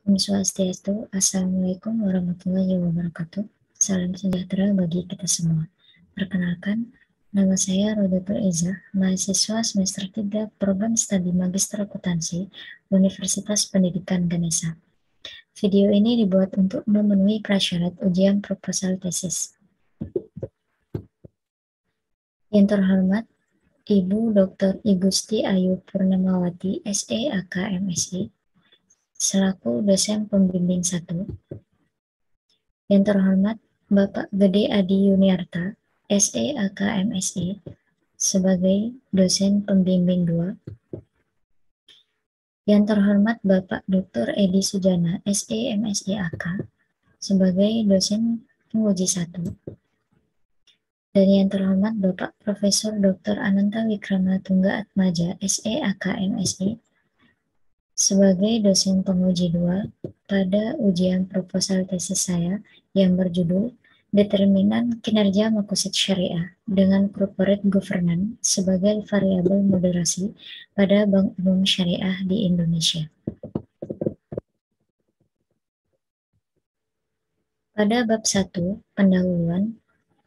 Om Swastiastu, Assalamualaikum warahmatullahi wabarakatuh. Salam sejahtera bagi kita semua. Perkenalkan, nama saya Rodatul Izzah, mahasiswa semester 3 Program Studi Magister Akuntansi, Universitas Pendidikan Ganesha. Video ini dibuat untuk memenuhi prasyarat ujian proposal tesis. Yang terhormat, Ibu Dr. Igusti Ayu Purnamawati, SE AK MSI, selaku dosen pembimbing 1. Yang terhormat, Bapak Gede Adi Yuniarta, SE AK MSI, sebagai dosen pembimbing 2. Yang terhormat, Bapak Dr. Edi Sujana, SE MSI AK, sebagai dosen penguji 1. Dan yang terhormat, Bapak Profesor Dr. Ananta Wikrama Tungga Atmaja, SE AK MSI, sebagai dosen penguji 2 pada ujian proposal tesis saya yang berjudul Determinan Kinerja Makosid Syariah dengan Corporate Governance sebagai Variabel Moderasi pada Bank Umum Syariah di Indonesia. Pada bab 1, pendahuluan,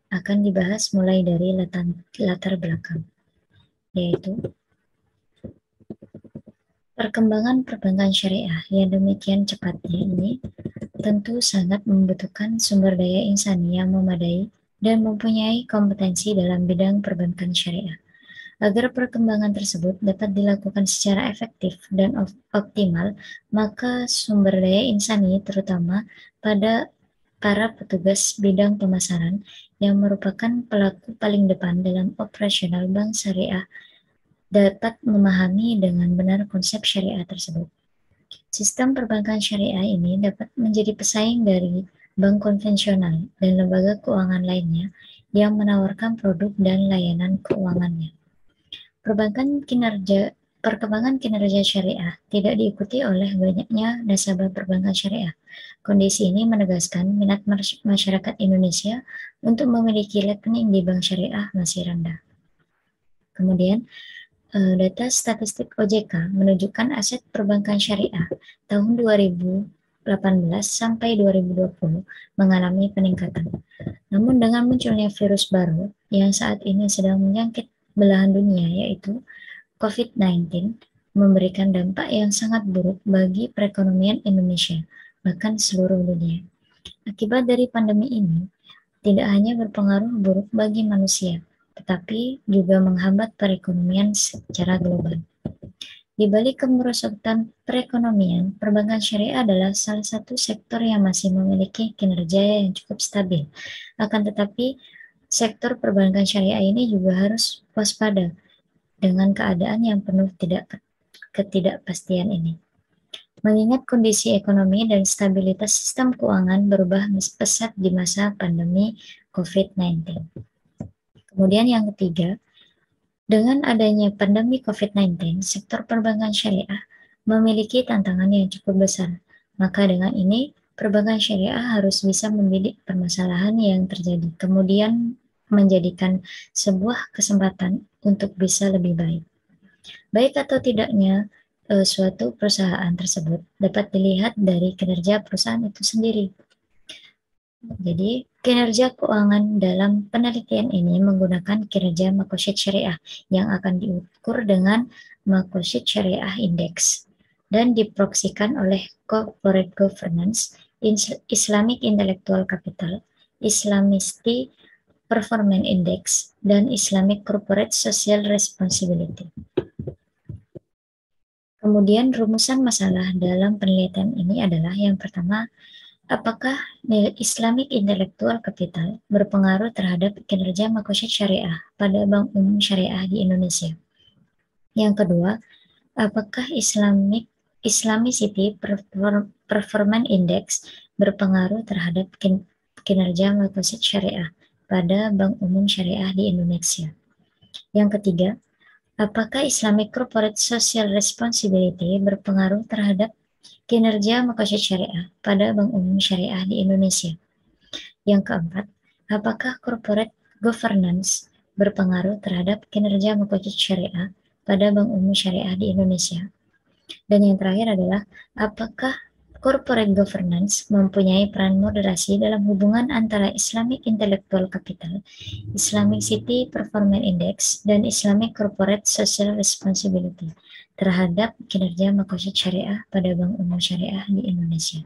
akan dibahas mulai dari latar belakang, yaitu perkembangan perbankan syariah yang demikian cepatnya ini tentu sangat membutuhkan sumber daya insani yang memadai dan mempunyai kompetensi dalam bidang perbankan syariah. Agar perkembangan tersebut dapat dilakukan secara efektif dan optimal, maka sumber daya insani terutama pada para petugas bidang pemasaran yang merupakan pelaku paling depan dalam operasional bank syariah dapat memahami dengan benar konsep syariah tersebut. Sistem perbankan syariah ini dapat menjadi pesaing dari bank konvensional dan lembaga keuangan lainnya yang menawarkan produk dan layanan keuangannya. Perkembangan kinerja syariah tidak diikuti oleh banyaknya nasabah perbankan syariah. Kondisi ini menegaskan minat masyarakat Indonesia untuk memiliki rekening di bank syariah masih rendah. Kemudian, data statistik OJK menunjukkan aset perbankan syariah tahun 2018 sampai 2020 mengalami peningkatan. Namun dengan munculnya virus baru yang saat ini sedang menjangkit belahan dunia, yaitu COVID-19, memberikan dampak yang sangat buruk bagi perekonomian Indonesia, bahkan seluruh dunia. Akibat dari pandemi ini, tidak hanya berpengaruh buruk bagi manusia, tetapi juga menghambat perekonomian secara global. Di balik kemerosotan perekonomian, perbankan syariah adalah salah satu sektor yang masih memiliki kinerja yang cukup stabil. Akan tetapi, sektor perbankan syariah ini juga harus waspada dengan keadaan yang penuh ketidakpastian ini. Mengingat kondisi ekonomi dan stabilitas sistem keuangan berubah pesat di masa pandemi COVID-19. Kemudian yang ketiga, dengan adanya pandemi COVID-19, sektor perbankan syariah memiliki tantangan yang cukup besar. Maka dengan ini, perbankan syariah harus bisa membidik permasalahan yang terjadi, kemudian menjadikan sebuah kesempatan untuk bisa lebih baik. Baik atau tidaknya suatu perusahaan tersebut dapat dilihat dari kinerja perusahaan itu sendiri. Jadi, kinerja keuangan dalam penelitian ini menggunakan kinerja Makosid Syariah yang akan diukur dengan Makosid Syariah Index dan diproksikan oleh Corporate Governance, Islamic Intellectual Capital, Islamistic Performance Index, dan Islamic Corporate Social Responsibility. Kemudian rumusan masalah dalam penelitian ini adalah yang pertama, apakah nilai Islamic Intellectual Capital berpengaruh terhadap kinerja Makosid Syariah pada Bank Umum Syariah di Indonesia? Yang kedua, apakah Islamicity Performance Index berpengaruh terhadap kinerja Makosid Syariah pada Bank Umum Syariah di Indonesia? Yang ketiga, apakah Islamic Corporate Social Responsibility berpengaruh terhadap kinerja Makosid Syariah pada Bank Umum Syariah di Indonesia? Yang keempat, apakah Corporate Governance berpengaruh terhadap kinerja Makosid Syariah pada Bank Umum Syariah di Indonesia? Dan yang terakhir adalah, apakah Corporate governance mempunyai peran moderasi dalam hubungan antara Islamic Intellectual Capital, Islamic City Performance Index, dan Islamic Corporate Social Responsibility terhadap kinerja makosid syariah pada Bank Umum Syariah di Indonesia.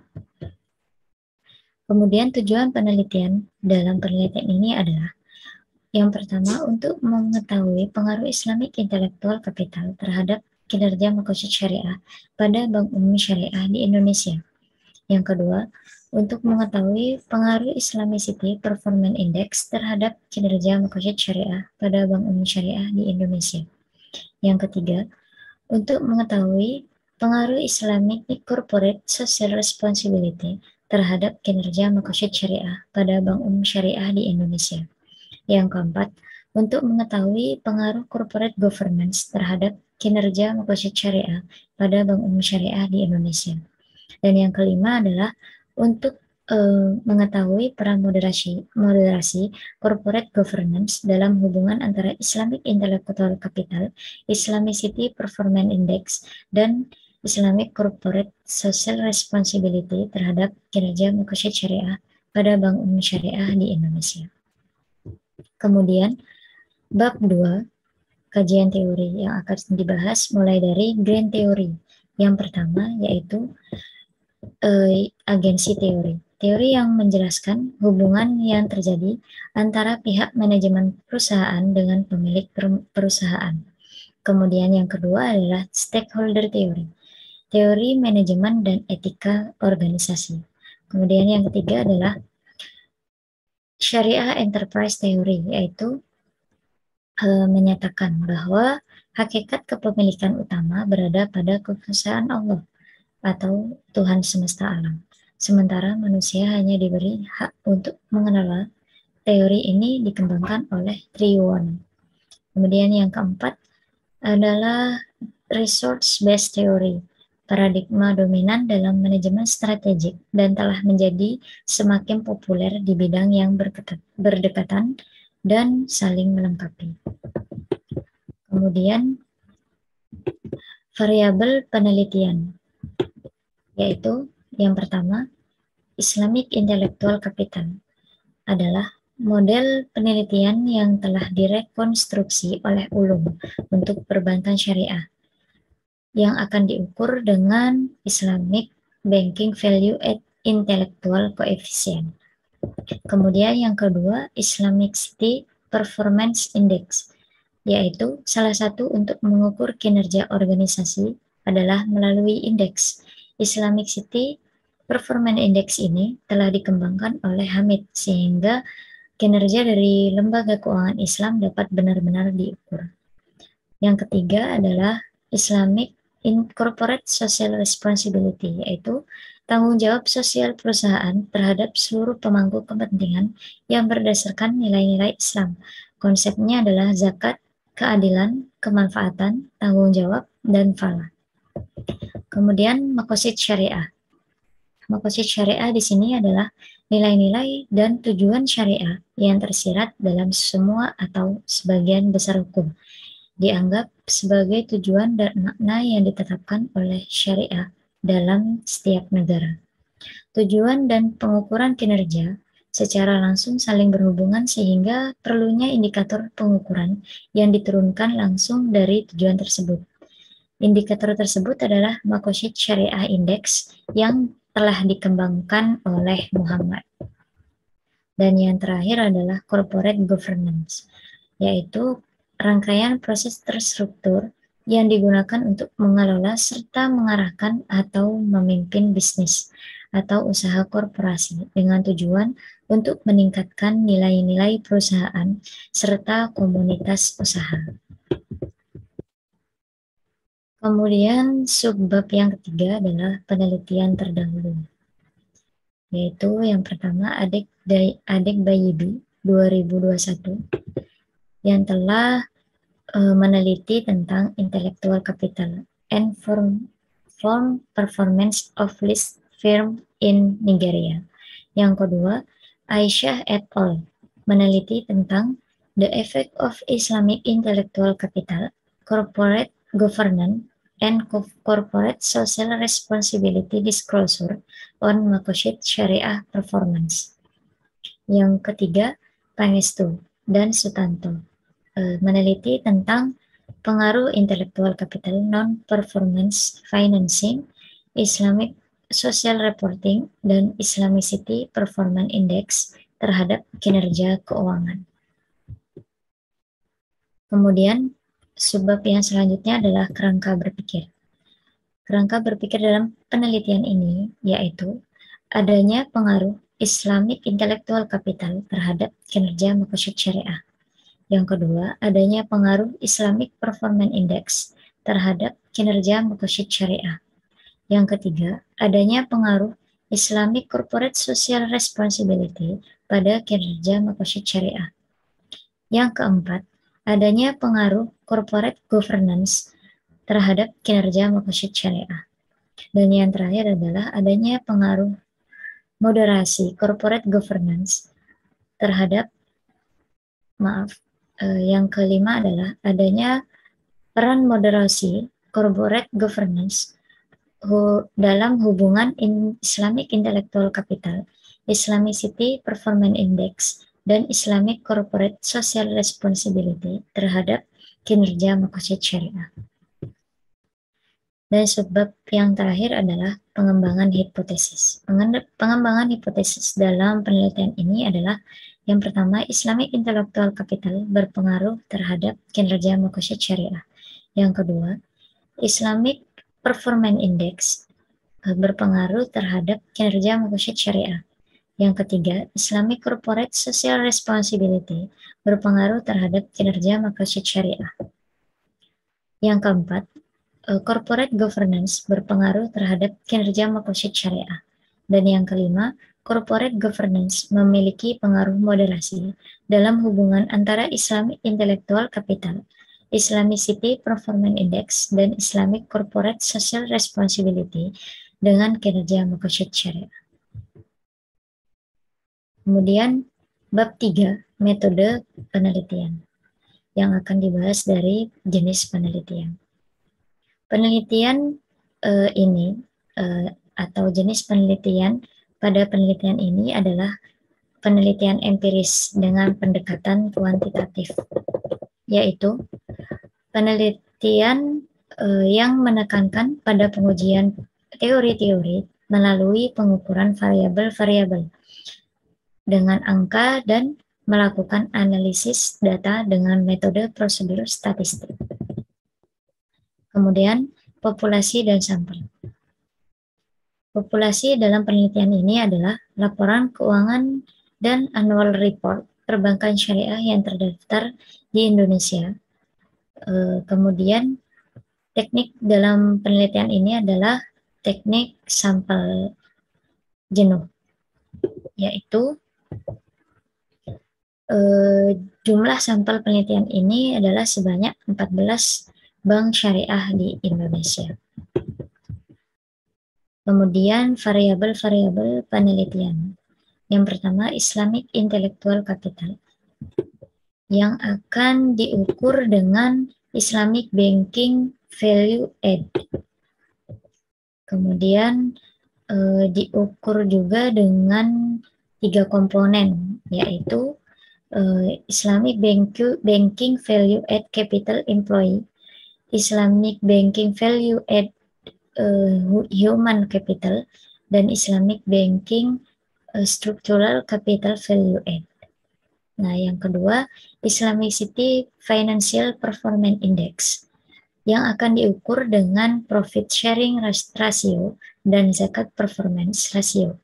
Kemudian tujuan penelitian dalam penelitian ini adalah yang pertama, untuk mengetahui pengaruh Islamic Intellectual Capital terhadap kinerja makosid syariah pada Bank Umum Syariah di Indonesia. Yang kedua, untuk mengetahui pengaruh Islamicity Performance Index terhadap kinerja makosid syariah pada Bank Umum Syariah di Indonesia. Yang ketiga, untuk mengetahui pengaruh Islamic Corporate Social Responsibility terhadap kinerja makosid syariah pada Bank Umum Syariah di Indonesia. Yang keempat, untuk mengetahui pengaruh corporate governance terhadap kinerja makosid syariah pada Bank Umum Syariah di Indonesia. Dan yang kelima adalah untuk mengetahui peran moderasi corporate governance dalam hubungan antara Islamic Intellectual Capital, Islamicity Performance Index, dan Islamic Corporate Social Responsibility terhadap kinerja makosid syariah pada Bank Umum Syariah di Indonesia. Kemudian, bab 2, kajian teori yang akan dibahas mulai dari Grand Theory. Yang pertama yaitu agensi teori. Teori yang menjelaskan hubungan yang terjadi antara pihak manajemen perusahaan dengan pemilik perusahaan. Kemudian yang kedua adalah stakeholder teori. Teori manajemen dan etika organisasi. Kemudian yang ketiga adalah Syariah Enterprise Theory, yaitu menyatakan bahwa hakikat kepemilikan utama berada pada kekuasaan Allah atau Tuhan semesta alam. Sementara manusia hanya diberi hak untuk mengelola. Teori ini dikembangkan oleh Triwon. Kemudian yang keempat adalah resource-based theory, paradigma dominan dalam manajemen strategik dan telah menjadi semakin populer di bidang yang berdekatan dan saling melengkapi. Kemudian variabel penelitian, yaitu yang pertama, Islamic Intellectual Capital adalah model penelitian yang telah direkonstruksi oleh ulum untuk perbankan syariah yang akan diukur dengan Islamic Banking Value at Intellectual Coefficient. Kemudian yang kedua, Islamic City Performance Index, yaitu salah satu untuk mengukur kinerja organisasi adalah melalui indeks. Islamic City Performance Index ini telah dikembangkan oleh Hamid sehingga kinerja dari lembaga keuangan Islam dapat benar-benar diukur. Yang ketiga adalah Islamic Corporate Social Responsibility, yaitu tanggung jawab sosial perusahaan terhadap seluruh pemangku kepentingan yang berdasarkan nilai-nilai Islam. Konsepnya adalah zakat, keadilan, kemanfaatan, tanggung jawab, dan falah. Kemudian makosid syariah. Makosid syariah di sini adalah nilai-nilai dan tujuan syariah yang tersirat dalam semua atau sebagian besar hukum, dianggap sebagai tujuan dan makna yang ditetapkan oleh syariah dalam setiap negara. Tujuan dan pengukuran kinerja secara langsung saling berhubungan sehingga perlunya indikator pengukuran yang diturunkan langsung dari tujuan tersebut. Indikator tersebut adalah Makosid Syariah Index yang telah dikembangkan oleh Muhammad. Dan yang terakhir adalah Corporate Governance, yaitu rangkaian proses terstruktur yang digunakan untuk mengelola serta mengarahkan atau memimpin bisnis atau usaha korporasi dengan tujuan untuk meningkatkan nilai-nilai perusahaan serta komunitas usaha. Kemudian subbab yang ketiga adalah penelitian terdahulu, yaitu yang pertama Adegbayibi 2021 yang telah meneliti tentang intellectual capital and firm performance of list firm in Nigeria. Yang kedua, Aisyah et al. Meneliti tentang the effect of Islamic intellectual capital, corporate governance and Corporate Social Responsibility Disclosure on Makoshit Syariah Performance. Yang ketiga, Pangestu dan Sutanto meneliti tentang pengaruh intellectual capital non-performance financing, Islamic Social Reporting, dan Islamicity Performance Index terhadap kinerja keuangan. Kemudian, subbab yang selanjutnya adalah kerangka berpikir. Kerangka berpikir dalam penelitian ini yaitu adanya pengaruh Islamic Intellectual Capital terhadap kinerja Makosyid Syariah. Yang kedua, adanya pengaruh Islamic Performance Index terhadap kinerja Makosyid Syariah. Yang ketiga, adanya pengaruh Islamic Corporate Social Responsibility pada kinerja Makosyid Syariah. Yang keempat, adanya pengaruh Corporate Governance terhadap kinerja Makosyid Syariah. Dan yang terakhir adalah adanya pengaruh moderasi Corporate Governance terhadap yang kelima adalah adanya peran moderasi corporate governance dalam hubungan Islamic Intellectual Capital, Islamicity Performance Index, dan Islamic Corporate Social Responsibility terhadap kinerja Makosyid Syariah. Dan sebab yang terakhir adalah pengembangan hipotesis. Pengembangan hipotesis dalam penelitian ini adalah yang pertama, Islamic Intellectual Capital berpengaruh terhadap kinerja Makosyid Syariah. Yang kedua, Islamic Performance Index berpengaruh terhadap kinerja Makosyid Syariah. Yang ketiga, Islamic Corporate Social Responsibility berpengaruh terhadap kinerja Makosyid Syariah. Yang keempat, Corporate Governance berpengaruh terhadap kinerja Makosyid Syariah. Dan yang kelima, Corporate Governance memiliki pengaruh moderasi dalam hubungan antara Islamic Intellectual Capital, Islamicity Performance Index, dan Islamic Corporate Social Responsibility dengan kinerja Makosyid Syariah. Kemudian, bab 3, metode penelitian, yang akan dibahas dari jenis penelitian. Penelitian ini atau jenis penelitian pada penelitian ini adalah penelitian empiris dengan pendekatan kuantitatif, yaitu penelitian yang menekankan pada pengujian teori-teori melalui pengukuran variabel-variabel dengan angka dan melakukan analisis data dengan metode prosedur statistik. Kemudian, populasi dan sampel. Populasi dalam penelitian ini adalah laporan keuangan dan annual report perbankan syariah yang terdaftar di Indonesia. Kemudian teknik dalam penelitian ini adalah teknik sampel jenuh, yaitu jumlah sampel penelitian ini adalah sebanyak 14 bank syariah di Indonesia. Kemudian variabel-variabel penelitian. Yang pertama, Islamic Intellectual Capital, yang akan diukur dengan Islamic Banking Value Add. Kemudian diukur juga dengan 3 komponen, yaitu Islamic Banking Value Add Capital Employee, Islamic Banking Value Add Human Capital, dan Islamic Banking Structural Capital Value Add. Nah, yang kedua, Islamicity Financial Performance Index, yang akan diukur dengan Profit Sharing Ratio dan Zakat Performance Ratio.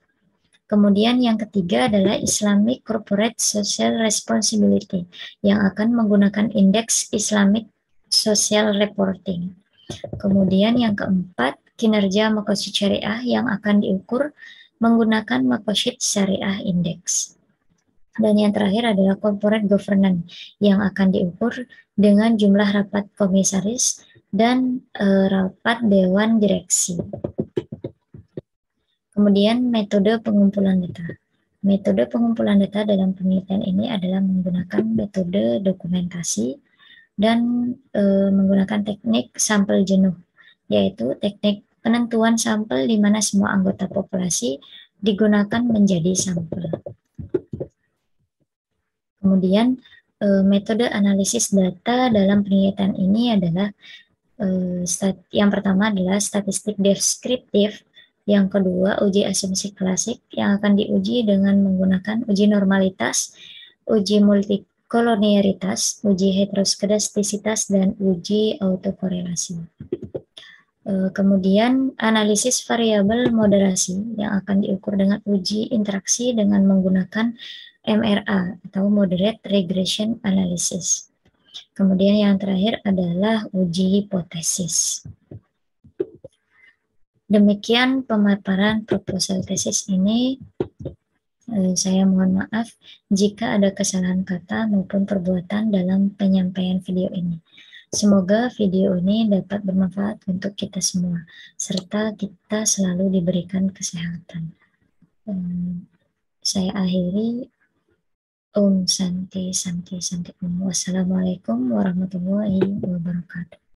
Kemudian yang ketiga adalah Islamic Corporate Social Responsibility, yang akan menggunakan indeks Islamic Social Reporting. Kemudian yang keempat, kinerja Makosyid Syariah yang akan diukur menggunakan Makosyid Syariah Index. Dan yang terakhir adalah Corporate Governance, yang akan diukur dengan jumlah rapat komisaris dan rapat dewan direksi. Kemudian metode pengumpulan data. Metode pengumpulan data dalam penelitian ini adalah menggunakan metode dokumentasi dan menggunakan teknik sampel jenuh yaitu teknik penentuan sampel di mana semua anggota populasi digunakan menjadi sampel. Kemudian metode analisis data dalam penelitian ini adalah yang pertama adalah statistik deskriptif, yang kedua uji asumsi klasik yang akan diuji dengan menggunakan uji normalitas, uji multikolonialitas, uji heteroskedastisitas, dan uji autokorelasi. Kemudian analisis variabel moderasi yang akan diukur dengan uji interaksi dengan menggunakan MRA atau Moderate Regression Analysis. Kemudian yang terakhir adalah uji hipotesis. Demikian pemaparan proposal tesis ini. Saya mohon maaf jika ada kesalahan kata maupun perbuatan dalam penyampaian video ini. Semoga video ini dapat bermanfaat untuk kita semua, serta kita selalu diberikan kesehatan. Saya akhiri. Om Santi Santi Santi Om. Wassalamualaikum warahmatullahi wabarakatuh.